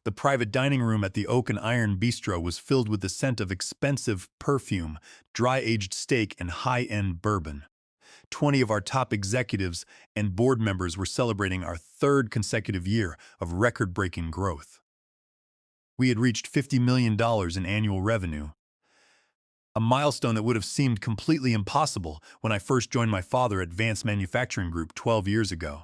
The private dining room at the Oak and Iron Bistro was filled with the scent of expensive perfume, dry-aged steak, and high-end bourbon. 20 of our top executives and board members were celebrating our third consecutive year of record-breaking growth. We had reached $50 million in annual revenue, a milestone that would have seemed completely impossible when I first joined my father at Vance Manufacturing Group 12 years ago.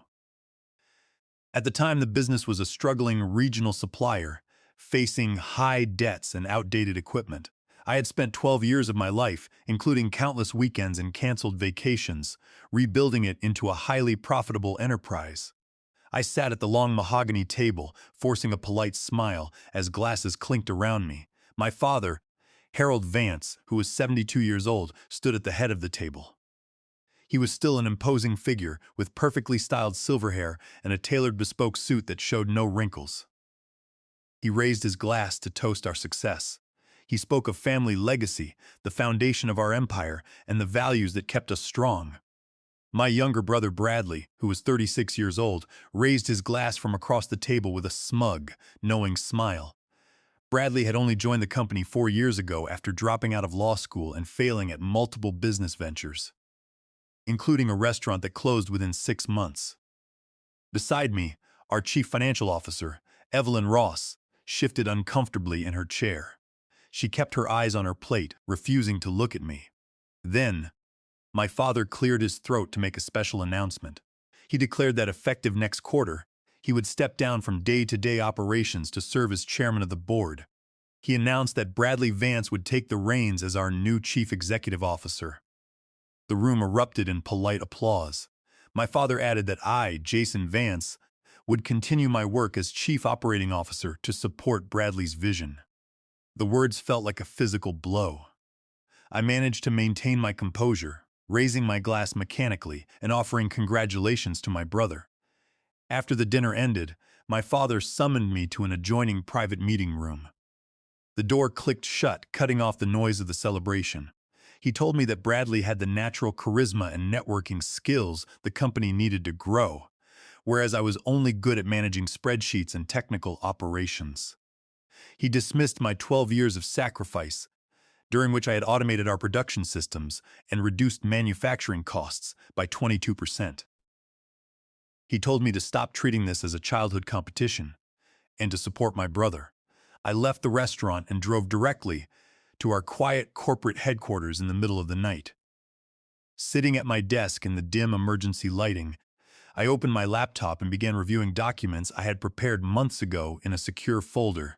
At the time, the business was a struggling regional supplier, facing high debts and outdated equipment. I had spent 12 years of my life, including countless weekends and canceled vacations, rebuilding it into a highly profitable enterprise. I sat at the long mahogany table, forcing a polite smile as glasses clinked around me. My father, Harold Vance, who was 72 years old, stood at the head of the table. He was still an imposing figure, with perfectly styled silver hair and a tailored bespoke suit that showed no wrinkles. He raised his glass to toast our success. He spoke of family legacy, the foundation of our empire, and the values that kept us strong. My younger brother Bradley, who was 36 years old, raised his glass from across the table with a smug, knowing smile. Bradley had only joined the company 4 years ago after dropping out of law school and failing at multiple business ventures, including a restaurant that closed within 6 months. Beside me, our chief financial officer, Evelyn Ross, shifted uncomfortably in her chair. She kept her eyes on her plate, refusing to look at me. Then, my father cleared his throat to make a special announcement. He declared that effective next quarter, he would step down from day-to-day operations to serve as chairman of the board. He announced that Bradley Vance would take the reins as our new chief executive officer. The room erupted in polite applause. My father added that I, Jason Vance, would continue my work as chief operating officer to support Bradley's vision. The words felt like a physical blow. I managed to maintain my composure, raising my glass mechanically and offering congratulations to my brother. After the dinner ended, my father summoned me to an adjoining private meeting room. The door clicked shut, cutting off the noise of the celebration. He told me that Bradley had the natural charisma and networking skills the company needed to grow, whereas I was only good at managing spreadsheets and technical operations. He dismissed my 12 years of sacrifice, during which I had automated our production systems and reduced manufacturing costs by 22%. He told me to stop treating this as a childhood competition and to support my brother. I left the restaurant and drove directly to our quiet corporate headquarters in the middle of the night. Sitting at my desk in the dim emergency lighting, I opened my laptop and began reviewing documents I had prepared months ago in a secure folder.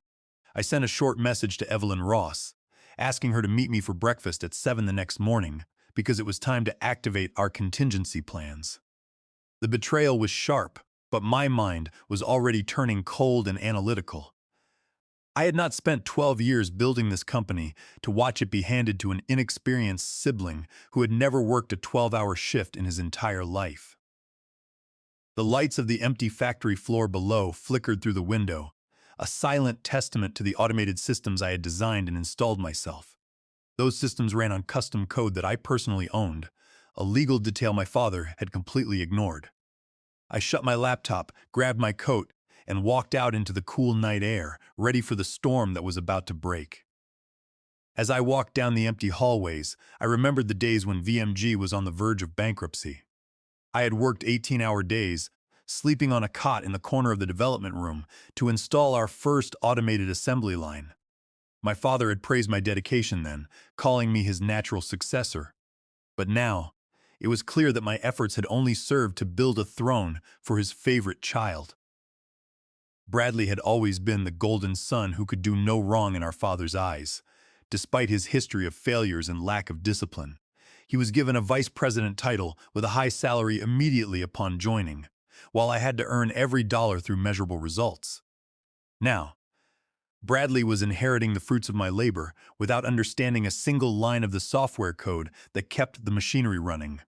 I sent a short message to Evelyn Ross, asking her to meet me for breakfast at 7 the next morning because it was time to activate our contingency plans. The betrayal was sharp, but my mind was already turning cold and analytical. I had not spent 12 years building this company to watch it be handed to an inexperienced sibling who had never worked a 12-hour shift in his entire life. The lights of the empty factory floor below flickered through the window, a silent testament to the automated systems I had designed and installed myself. Those systems ran on custom code that I personally owned, a legal detail my father had completely ignored. I shut my laptop, grabbed my coat, and walked out into the cool night air, ready for the storm that was about to break. As I walked down the empty hallways, I remembered the days when VMG was on the verge of bankruptcy. I had worked 18-hour days, sleeping on a cot in the corner of the development room, to install our first automated assembly line. My father had praised my dedication then, calling me his natural successor. But now, it was clear that my efforts had only served to build a throne for his favorite child. Bradley had always been the golden son who could do no wrong in our father's eyes, despite his history of failures and lack of discipline. He was given a vice president title with a high salary immediately upon joining, while I had to earn every dollar through measurable results. Now, Bradley was inheriting the fruits of my labor without understanding a single line of the software code that kept the machinery running.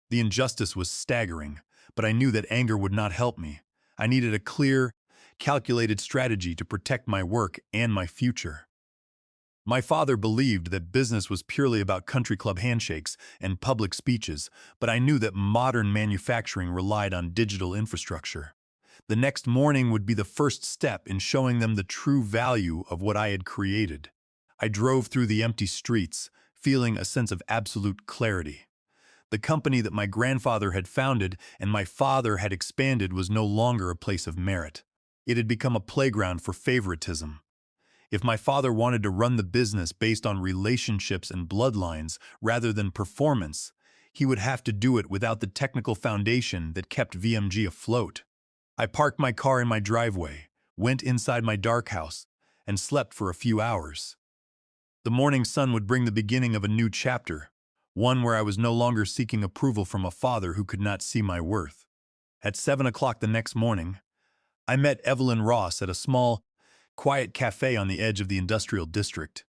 The injustice was staggering, but I knew that anger would not help me. I needed a clear, calculated strategy to protect my work and my future. My father believed that business was purely about country club handshakes and public speeches, but I knew that modern manufacturing relied on digital infrastructure. The next morning would be the first step in showing them the true value of what I had created. I drove through the empty streets, feeling a sense of absolute clarity. The company that my grandfather had founded and my father had expanded was no longer a place of merit. It had become a playground for favoritism. If my father wanted to run the business based on relationships and bloodlines rather than performance, he would have to do it without the technical foundation that kept VMG afloat. I parked my car in my driveway, went inside my dark house, and slept for a few hours. The morning sun would bring the beginning of a new chapter, one where I was no longer seeking approval from a father who could not see my worth. At 7 o'clock the next morning, I met Evelyn Ross at a small, quiet cafe on the edge of the industrial district.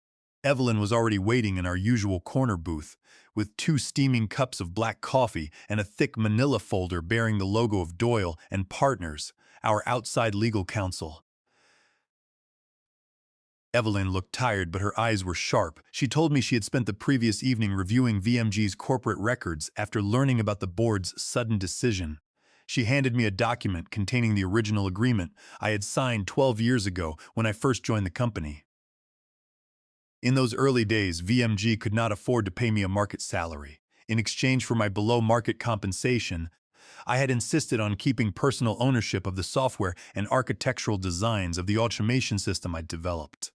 Evelyn was already waiting in our usual corner booth, with 2 steaming cups of black coffee and a thick manila folder bearing the logo of Doyle and Partners, our outside legal counsel. Evelyn looked tired, but her eyes were sharp. She told me she had spent the previous evening reviewing VMG's corporate records after learning about the board's sudden decision. She handed me a document containing the original agreement I had signed 12 years ago when I first joined the company. In those early days, VMG could not afford to pay me a market salary. In exchange for my below-market compensation, I had insisted on keeping personal ownership of the software and architectural designs of the automation system I'd developed.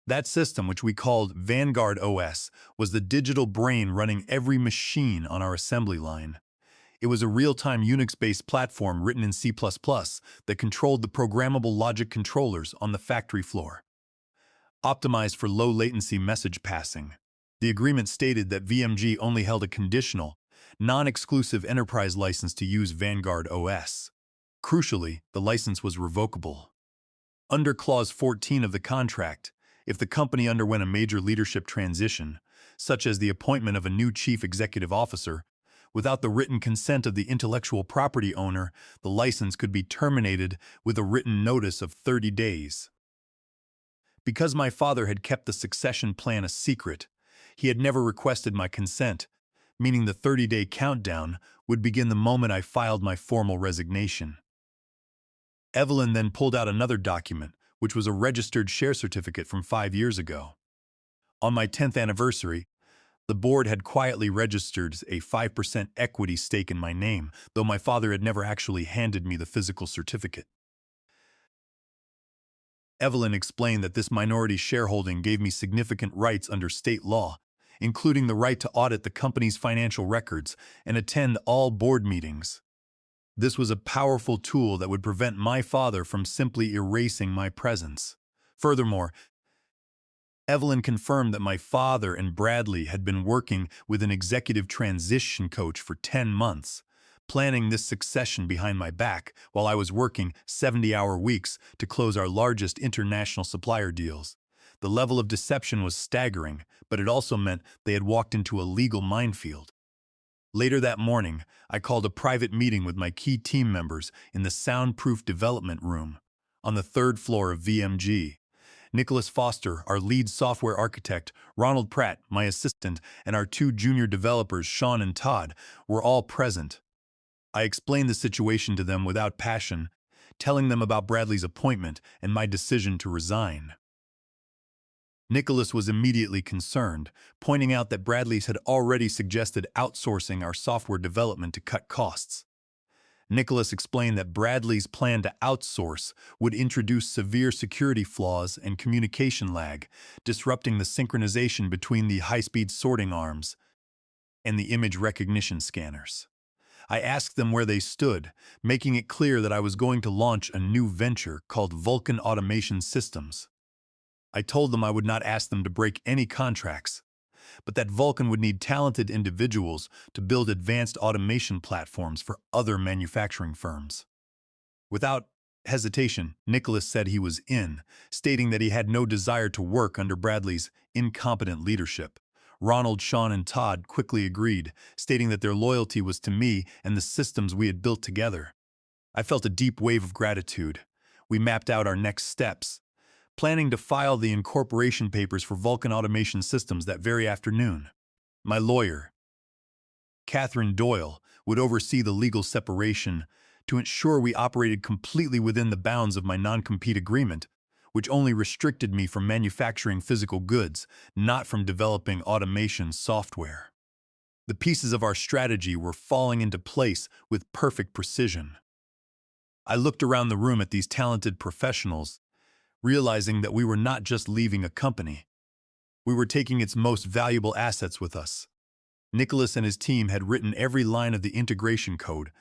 That system, which we called Vanguard OS, was the digital brain running every machine on our assembly line. It was a real-time Unix-based platform written in C++ that controlled the programmable logic controllers on the factory floor. Optimized for low-latency message passing, the agreement stated that VMG only held a conditional, non-exclusive enterprise license to use Vanguard OS. Crucially, the license was revocable. Under Clause 14 of the contract, if the company underwent a major leadership transition, such as the appointment of a new chief executive officer, without the written consent of the intellectual property owner, the license could be terminated with a written notice of 30 days. Because my father had kept the succession plan a secret, he had never requested my consent, meaning the 30-day countdown would begin the moment I filed my formal resignation. Evelyn then pulled out another document, which was a registered share certificate from 5 years ago. On my 10th anniversary, the board had quietly registered a 5% equity stake in my name, though my father had never actually handed me the physical certificate. Evelyn explained that this minority shareholding gave me significant rights under state law, including the right to audit the company's financial records and attend all board meetings. This was a powerful tool that would prevent my father from simply erasing my presence. Furthermore, Evelyn confirmed that my father and Bradley had been working with an executive transition coach for 10 months, planning this succession behind my back while I was working 70-hour weeks to close our largest international supplier deals. The level of deception was staggering, but it also meant they had walked into a legal minefield. Later that morning, I called a private meeting with my key team members in the soundproof development room on the 3rd floor of VMG. Nicholas Foster, our lead software architect, Ronald Pratt, my assistant, and our 2 junior developers, Sean and Todd, were all present. I explained the situation to them without passion, telling them about Bradley's appointment and my decision to resign. Nicholas was immediately concerned, pointing out that Bradley's had already suggested outsourcing our software development to cut costs. Nicholas explained that Bradley's plan to outsource would introduce severe security flaws and communication lag, disrupting the synchronization between the high-speed sorting arms and the image recognition scanners. I asked them where they stood, making it clear that I was going to launch a new venture called Vulcan Automation Systems. I told them I would not ask them to break any contracts, but that Vulcan would need talented individuals to build advanced automation platforms for other manufacturing firms. Without hesitation, Nicholas said he was in, stating that he had no desire to work under Bradley's incompetent leadership. Ronald, Sean, and Todd quickly agreed, stating that their loyalty was to me and the systems we had built together. I felt a deep wave of gratitude. We mapped out our next steps, planning to file the incorporation papers for Vulcan Automation Systems that very afternoon. My lawyer, Catherine Doyle, would oversee the legal separation, to ensure we operated completely within the bounds of my non-compete agreement, which only restricted me from manufacturing physical goods, not from developing automation software. The pieces of our strategy were falling into place with perfect precision. I looked around the room at these talented professionals, realizing that we were not just leaving a company. We were taking its most valuable assets with us. Nicholas and his team had written every line of the integration code,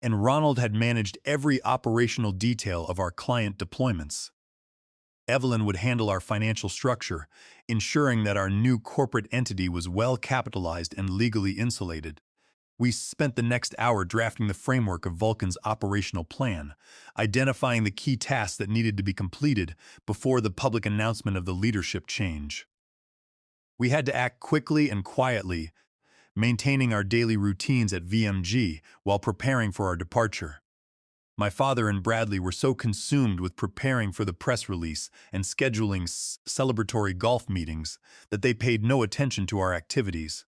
and Ronald had managed every operational detail of our client deployments. Evelyn would handle our financial structure, ensuring that our new corporate entity was well capitalized and legally insulated. We spent the next hour drafting the framework of Vulcan's operational plan, identifying the key tasks that needed to be completed before the public announcement of the leadership change. We had to act quickly and quietly, maintaining our daily routines at VMG while preparing for our departure. My father and Bradley were so consumed with preparing for the press release and scheduling celebratory golf meetings that they paid no attention to our activities.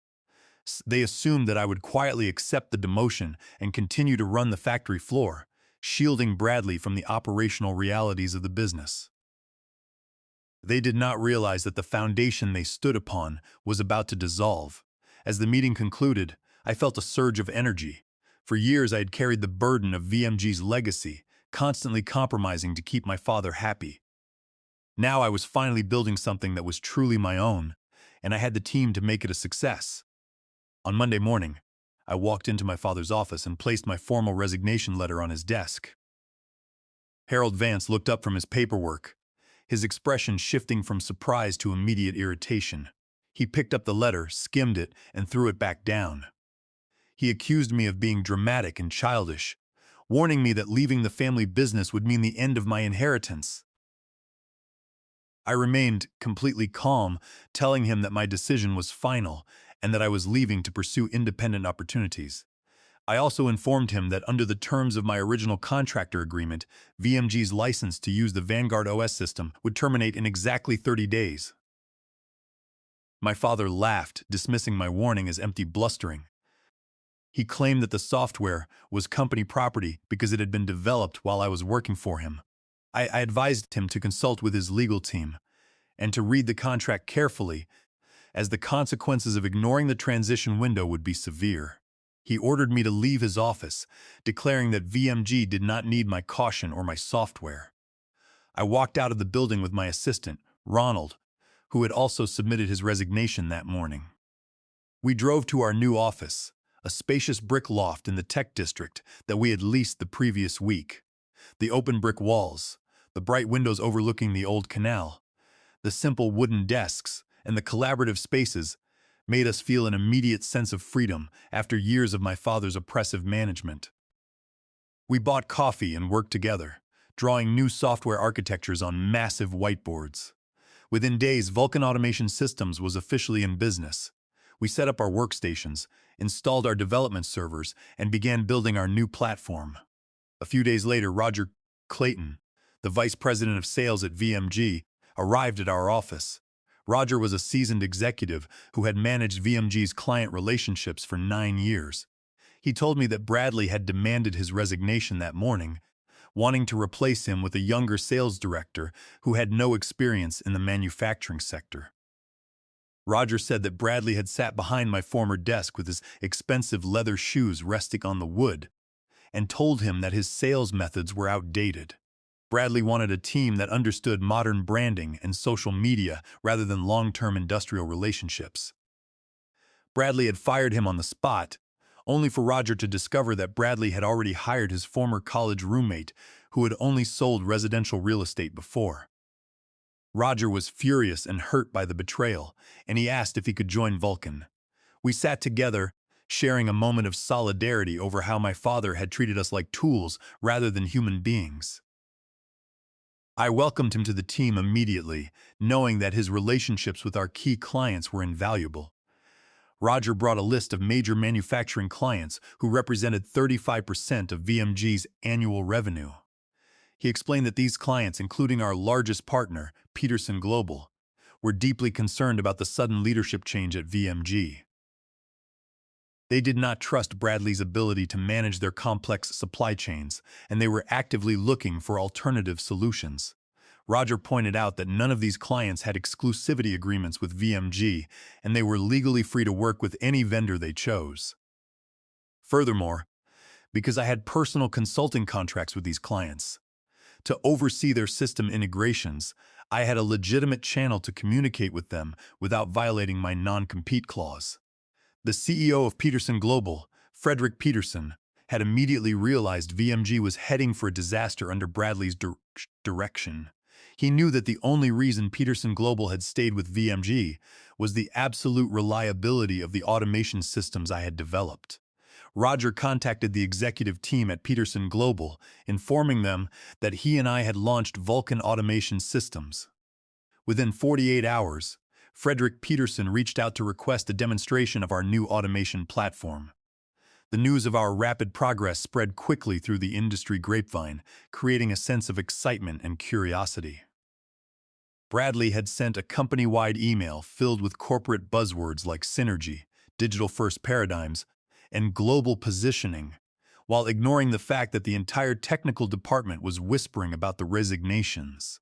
They assumed that I would quietly accept the demotion and continue to run the factory floor, shielding Bradley from the operational realities of the business. They did not realize that the foundation they stood upon was about to dissolve. As the meeting concluded, I felt a surge of energy. For years, I had carried the burden of VMG's legacy, constantly compromising to keep my father happy. Now I was finally building something that was truly my own, and I had the team to make it a success. On Monday morning, I walked into my father's office and placed my formal resignation letter on his desk. Harold Vance looked up from his paperwork, his expression shifting from surprise to immediate irritation. He picked up the letter, skimmed it, and threw it back down. He accused me of being dramatic and childish, warning me that leaving the family business would mean the end of my inheritance. I remained completely calm, telling him that my decision was final and that I was leaving to pursue independent opportunities. I also informed him that under the terms of my original contractor agreement, VMG's license to use the Vanguard OS system would terminate in exactly 30 days. My father laughed, dismissing my warning as empty blustering. He claimed that the software was company property because it had been developed while I was working for him. I advised him to consult with his legal team and to read the contract carefully, as the consequences of ignoring the transition window would be severe. He ordered me to leave his office, declaring that VMG did not need my caution or my software. I walked out of the building with my assistant, Ronald, who had also submitted his resignation that morning. We drove to our new office, a spacious brick loft in the tech district that we had leased the previous week. The open brick walls, the bright windows overlooking the old canal, the simple wooden desks, and the collaborative spaces made us feel an immediate sense of freedom after years of my father's oppressive management. We bought coffee and worked together, drawing new software architectures on massive whiteboards. Within days, Vulcan Automation Systems was officially in business. We set up our workstations, installed our development servers, and began building our new platform. A few days later, Roger Clayton, the vice president of sales at VMG, arrived at our office. Roger was a seasoned executive who had managed VMG's client relationships for 9 years. He told me that Bradley had demanded his resignation that morning, wanting to replace him with a younger sales director who had no experience in the manufacturing sector. Roger said that Bradley had sat behind my former desk with his expensive leather shoes resting on the wood, and told him that his sales methods were outdated. Bradley wanted a team that understood modern branding and social media rather than long-term industrial relationships. Bradley had fired him on the spot, only for Roger to discover that Bradley had already hired his former college roommate who had only sold residential real estate before. Roger was furious and hurt by the betrayal, and he asked if he could join Vulcan. We sat together, sharing a moment of solidarity over how my father had treated us like tools rather than human beings. I welcomed him to the team immediately, knowing that his relationships with our key clients were invaluable. Roger brought a list of major manufacturing clients who represented 35% of VMG's annual revenue. He explained that these clients, including our largest partner, Peterson Global, were deeply concerned about the sudden leadership change at VMG. They did not trust Bradley's ability to manage their complex supply chains, and they were actively looking for alternative solutions. Roger pointed out that none of these clients had exclusivity agreements with VMG, and they were legally free to work with any vendor they chose. Furthermore, because I had personal consulting contracts with these clients, to oversee their system integrations, I had a legitimate channel to communicate with them without violating my non-compete clause. The CEO of Peterson Global, Frederick Peterson, had immediately realized VMG was heading for a disaster under Bradley's direction. He knew that the only reason Peterson Global had stayed with VMG was the absolute reliability of the automation systems I had developed. Roger contacted the executive team at Peterson Global, informing them that he and I had launched Vulcan Automation Systems. Within 48 hours, Frederick Peterson reached out to request a demonstration of our new automation platform. The news of our rapid progress spread quickly through the industry grapevine, creating a sense of excitement and curiosity. Bradley had sent a company-wide email filled with corporate buzzwords like synergy, digital-first paradigms, and global positioning, while ignoring the fact that the entire technical department was whispering about the resignations.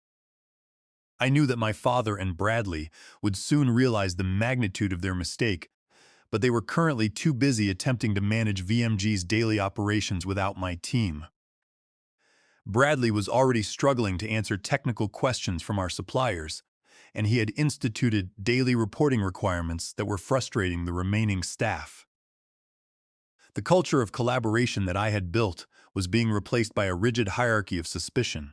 I knew that my father and Bradley would soon realize the magnitude of their mistake, but they were currently too busy attempting to manage VMG's daily operations without my team. Bradley was already struggling to answer technical questions from our suppliers, and he had instituted daily reporting requirements that were frustrating the remaining staff. The culture of collaboration that I had built was being replaced by a rigid hierarchy of suspicion.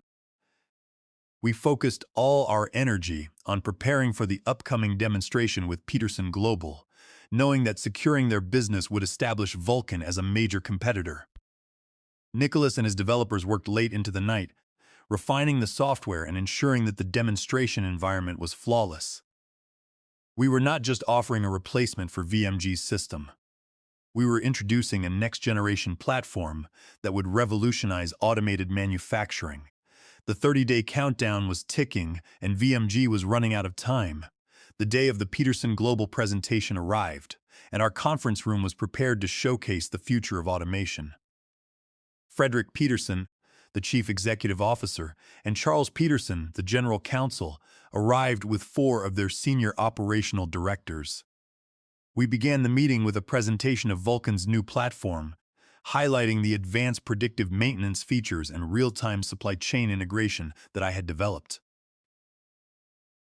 We focused all our energy on preparing for the upcoming demonstration with Peterson Global, knowing that securing their business would establish Vulcan as a major competitor. Nicholas and his developers worked late into the night, refining the software and ensuring that the demonstration environment was flawless. We were not just offering a replacement for VMG's system. We were introducing a next-generation platform that would revolutionize automated manufacturing. The 30-day countdown was ticking, and VMG was running out of time. The day of the Peterson Global presentation arrived, and our conference room was prepared to showcase the future of automation. Frederick Peterson, the chief executive officer, and Charles Peterson, the general counsel, arrived with 4 of their senior operational directors. We began the meeting with a presentation of Vulcan's new platform, highlighting the advanced predictive maintenance features and real-time supply chain integration that I had developed.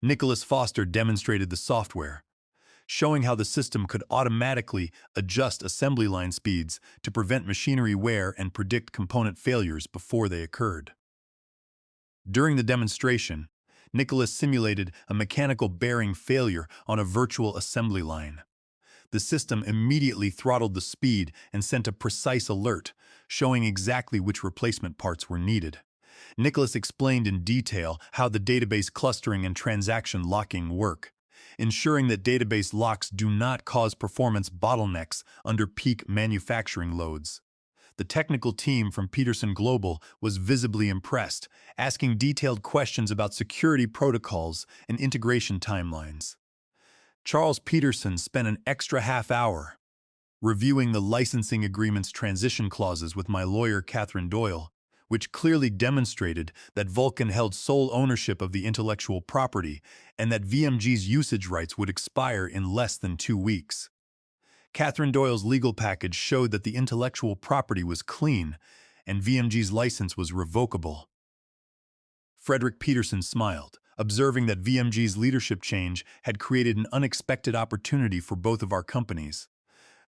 Nicholas Foster demonstrated the software, showing how the system could automatically adjust assembly line speeds to prevent machinery wear and predict component failures before they occurred. During the demonstration, Nicholas simulated a mechanical bearing failure on a virtual assembly line. The system immediately throttled the speed and sent a precise alert, showing exactly which replacement parts were needed. Nicholas explained in detail how the database clustering and transaction locking work, ensuring that database locks do not cause performance bottlenecks under peak manufacturing loads. The technical team from Peterson Global was visibly impressed, asking detailed questions about security protocols and integration timelines. Charles Peterson spent an extra half hour reviewing the licensing agreement's transition clauses with my lawyer, Catherine Doyle, which clearly demonstrated that Vulcan held sole ownership of the intellectual property and that VMG's usage rights would expire in less than 2 weeks. Catherine Doyle's legal package showed that the intellectual property was clean and VMG's license was revocable. Frederick Peterson smiled, observing that VMG's leadership change had created an unexpected opportunity for both of our companies.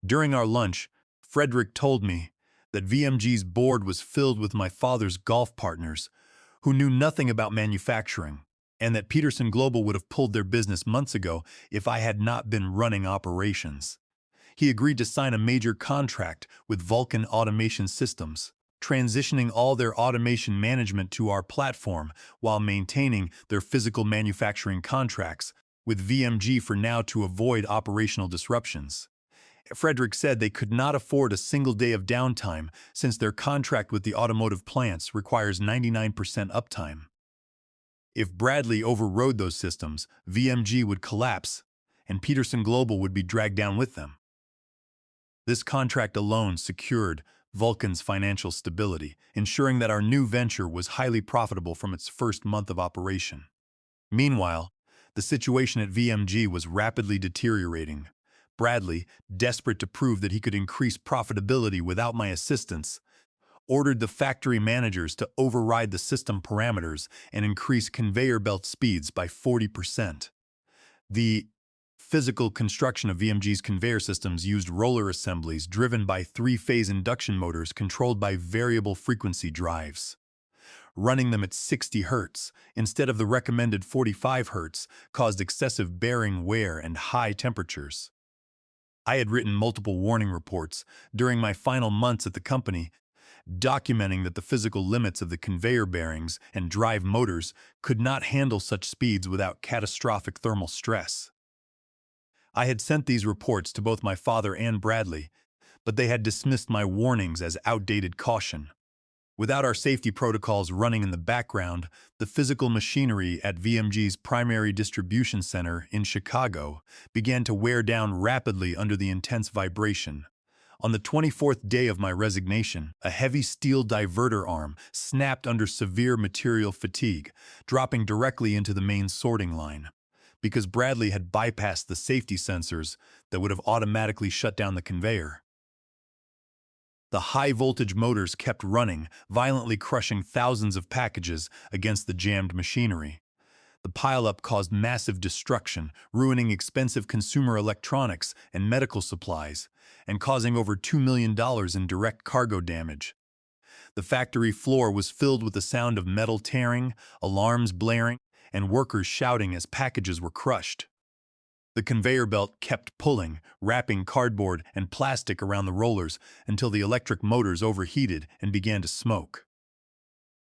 During our lunch, Frederick told me that VMG's board was filled with my father's golf partners who knew nothing about manufacturing, and that Peterson Global would have pulled their business months ago if I had not been running operations. He agreed to sign a major contract with Vulcan Automation Systems, transitioning all their automation management to our platform while maintaining their physical manufacturing contracts with VMG for now to avoid operational disruptions. Frederick said they could not afford a single day of downtime since their contract with the automotive plants requires 99% uptime. If Bradley overrode those systems, VMG would collapse, and Peterson Global would be dragged down with them. This contract alone secured Vulcan's financial stability, ensuring that our new venture was highly profitable from its first month of operation. Meanwhile, the situation at VMG was rapidly deteriorating. Bradley, desperate to prove that he could increase profitability without my assistance, ordered the factory managers to override the system parameters and increase conveyor belt speeds by 40%. The physical construction of VMG's conveyor systems used roller assemblies driven by three-phase induction motors controlled by variable frequency drives. Running them at 60 Hz instead of the recommended 45 Hz caused excessive bearing wear and high temperatures. I had written multiple warning reports during my final months at the company, documenting that the physical limits of the conveyor bearings and drive motors could not handle such speeds without catastrophic thermal stress. I had sent these reports to both my father and Bradley, but they had dismissed my warnings as outdated caution. Without our safety protocols running in the background, the physical machinery at VMG's primary distribution center in Chicago began to wear down rapidly under the intense vibration. On the 24th day of my resignation, a heavy steel diverter arm snapped under severe material fatigue, dropping directly into the main sorting line. Because Bradley had bypassed the safety sensors that would have automatically shut down the conveyor. The high-voltage motors kept running, violently crushing thousands of packages against the jammed machinery. The pileup caused massive destruction, ruining expensive consumer electronics and medical supplies, and causing over $2 million in direct cargo damage. The factory floor was filled with the sound of metal tearing, alarms blaring, and workers shouting as packages were crushed. The conveyor belt kept pulling, wrapping cardboard and plastic around the rollers until the electric motors overheated and began to smoke.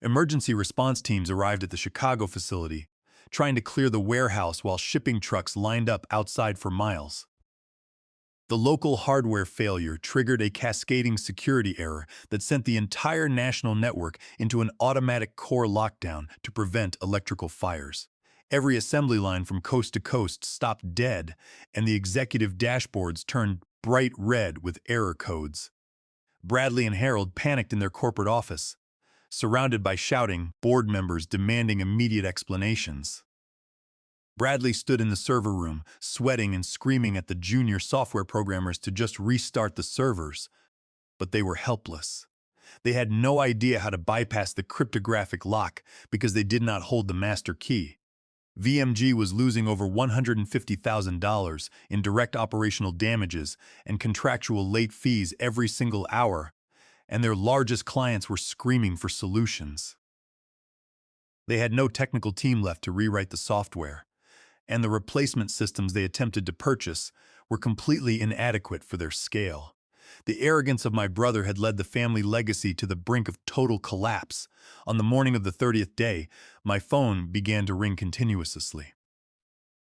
Emergency response teams arrived at the Chicago facility, trying to clear the warehouse while shipping trucks lined up outside for miles. The local hardware failure triggered a cascading security error that sent the entire national network into an automatic core lockdown to prevent electrical fires. Every assembly line from coast to coast stopped dead, and the executive dashboards turned bright red with error codes. Bradley and Harold panicked in their corporate office, surrounded by shouting board members demanding immediate explanations. Bradley stood in the server room, sweating and screaming at the junior software programmers to just restart the servers, but they were helpless. They had no idea how to bypass the cryptographic lock because they did not hold the master key. VMG was losing over $150,000 in direct operational damages and contractual late fees every single hour, and their largest clients were screaming for solutions. They had no technical team left to rewrite the software, and the replacement systems they attempted to purchase were completely inadequate for their scale. The arrogance of my brother had led the family legacy to the brink of total collapse. On the morning of the 30th day, my phone began to ring continuously.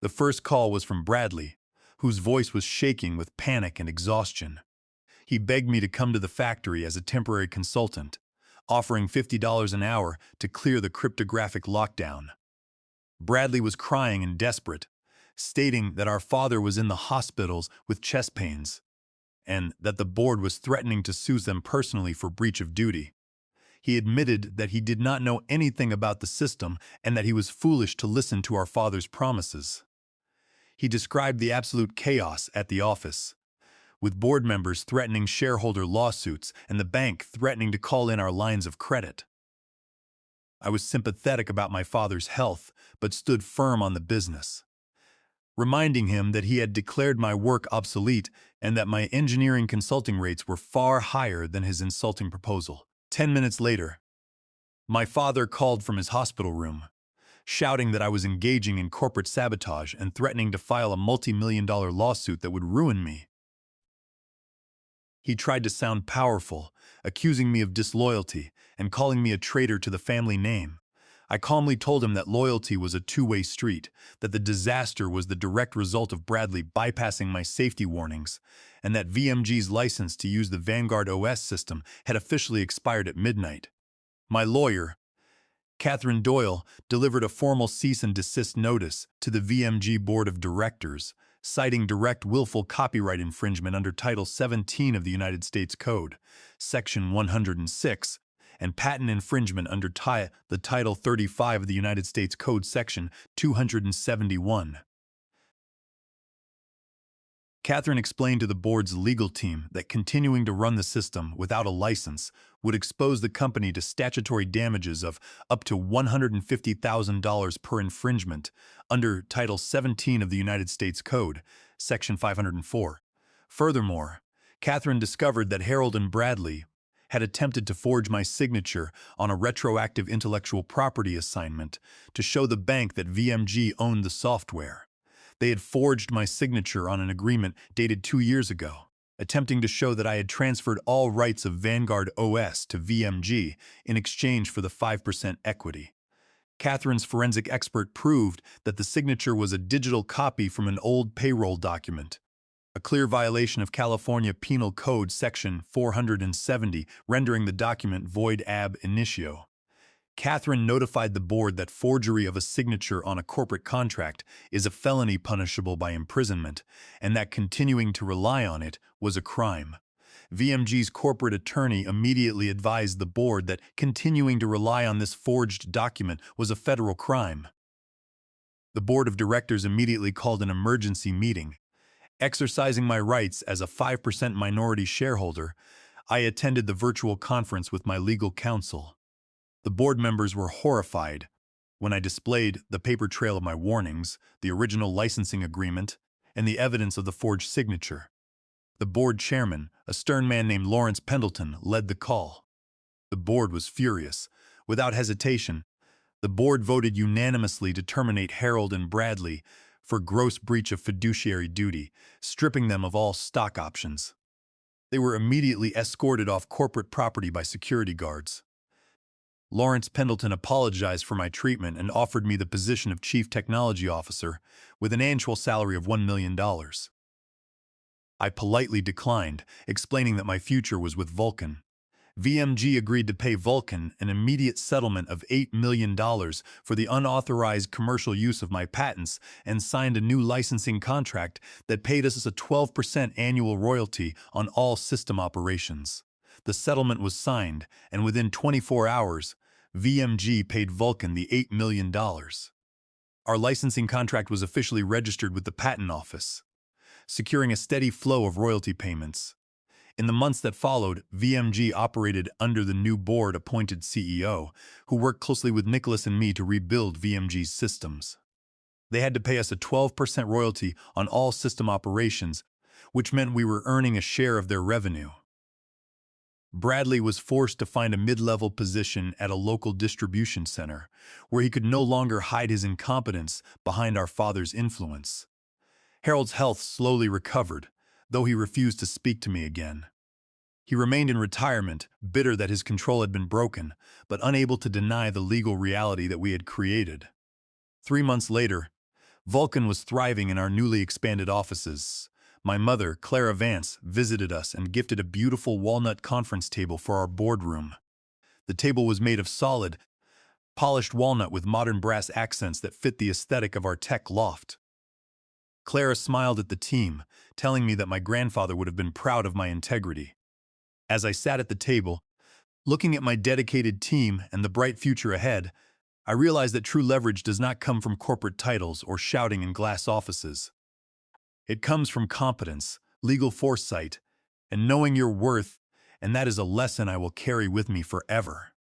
The first call was from Bradley, whose voice was shaking with panic and exhaustion. He begged me to come to the factory as a temporary consultant, offering $50 an hour to clear the cryptographic lockdown. Bradley was crying and desperate, stating that our father was in the hospitals with chest pains, and that the board was threatening to sue them personally for breach of duty. He admitted that he did not know anything about the system and that he was foolish to listen to our father's promises. He described the absolute chaos at the office, with board members threatening shareholder lawsuits and the bank threatening to call in our lines of credit. I was sympathetic about my father's health, but stood firm on the business, reminding him that he had declared my work obsolete and that my engineering consulting rates were far higher than his insulting proposal. 10 minutes later, my father called from his hospital room, shouting that I was engaging in corporate sabotage and threatening to file a multi-million-dollar lawsuit that would ruin me. He tried to sound powerful, accusing me of disloyalty and calling me a traitor to the family name. I calmly told him that loyalty was a two-way street, that the disaster was the direct result of Bradley bypassing my safety warnings, and that VMG's license to use the Vanguard OS system had officially expired at midnight. My lawyer, Catherine Doyle, delivered a formal cease and desist notice to the VMG Board of Directors, citing direct willful copyright infringement under Title 17 of the United States Code, Section 106, and patent infringement under the Title 35 of the United States Code, Section 271. Catherine explained to the board's legal team that continuing to run the system without a license would expose the company to statutory damages of up to $150,000 per infringement under Title 17 of the United States Code, Section 504. Furthermore, Catherine discovered that Harold and Bradley had attempted to forge my signature on a retroactive intellectual property assignment to show the bank that VMG owned the software. They had forged my signature on an agreement dated 2 years ago, attempting to show that I had transferred all rights of Vanguard OS to VMG in exchange for the 5% equity. Catherine's forensic expert proved that the signature was a digital copy from an old payroll document, a clear violation of California Penal Code Section 470, rendering the document void ab initio. Catherine notified the board that forgery of a signature on a corporate contract is a felony punishable by imprisonment, and that continuing to rely on it was a crime. VMG's corporate attorney immediately advised the board that continuing to rely on this forged document was a federal crime. The board of directors immediately called an emergency meeting. Exercising my rights as a 5% minority shareholder, I attended the virtual conference with my legal counsel. The board members were horrified when I displayed the paper trail of my warnings, the original licensing agreement, and the evidence of the forged signature. The board chairman, a stern man named Lawrence Pendleton, led the call. The board was furious. Without hesitation, the board voted unanimously to terminate Harold and Bradley for gross breach of fiduciary duty, stripping them of all stock options. They were immediately escorted off corporate property by security guards. Lawrence Pendleton apologized for my treatment and offered me the position of Chief Technology Officer with an annual salary of $1 million. I politely declined, explaining that my future was with Vulcan. VMG agreed to pay Vulcan an immediate settlement of $8 million for the unauthorized commercial use of my patents and signed a new licensing contract that paid us a 12% annual royalty on all system operations. The settlement was signed, and within 24 hours, VMG paid Vulcan the $8 million. Our licensing contract was officially registered with the Patent Office, securing a steady flow of royalty payments. In the months that followed, VMG operated under the new board-appointed CEO, who worked closely with Nicholas and me to rebuild VMG's systems. They had to pay us a 12% royalty on all system operations, which meant we were earning a share of their revenue. Bradley was forced to find a mid-level position at a local distribution center, where he could no longer hide his incompetence behind our father's influence. Harold's health slowly recovered, though he refused to speak to me again. He remained in retirement, bitter that his control had been broken, but unable to deny the legal reality that we had created. 3 months later, Vulcan was thriving in our newly expanded offices. My mother, Clara Vance, visited us and gifted a beautiful walnut conference table for our boardroom. The table was made of solid, polished walnut with modern brass accents that fit the aesthetic of our tech loft. Clara smiled at the team, telling me that my grandfather would have been proud of my integrity. As I sat at the table, looking at my dedicated team and the bright future ahead, I realized that true leverage does not come from corporate titles or shouting in glass offices. It comes from competence, legal foresight, and knowing your worth, and that is a lesson I will carry with me forever.